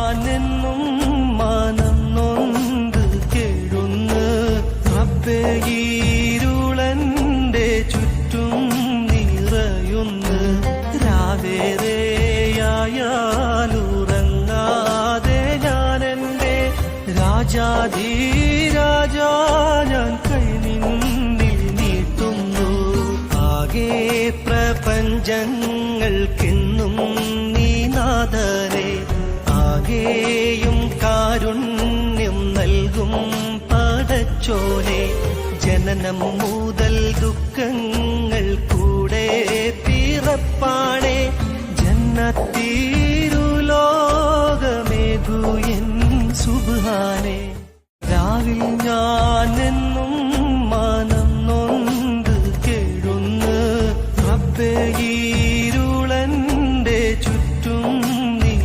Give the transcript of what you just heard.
ഞാനെന്നും മാനം നൊന്ത് കേഴുന്ന് റബ്ബേ ഇരുളന്റെ ചുറ്റും നിറയുന്ന് രാവേറെയായാലുറങ്ങാതെ ഞാനെന്റെ രാജാധീരാജാ ഞാൻ കൈനിന്നിൽ നീട്ടുന്നു ആകെ പ്രപഞ്ചങ്ങൾക്കെന്നും നീ നാഥനെ ആകെയും കാരുണ്യം നൽകും പടച്ചോനെ ജനനം മുതൽ ദുഃഖങ്ങൾ കൂടെ പിറപ്പാണേ ജന്നത്തീരുലോകമേകു എൻ സുബ്ഹാനേ രാവിൽ ഞാൻ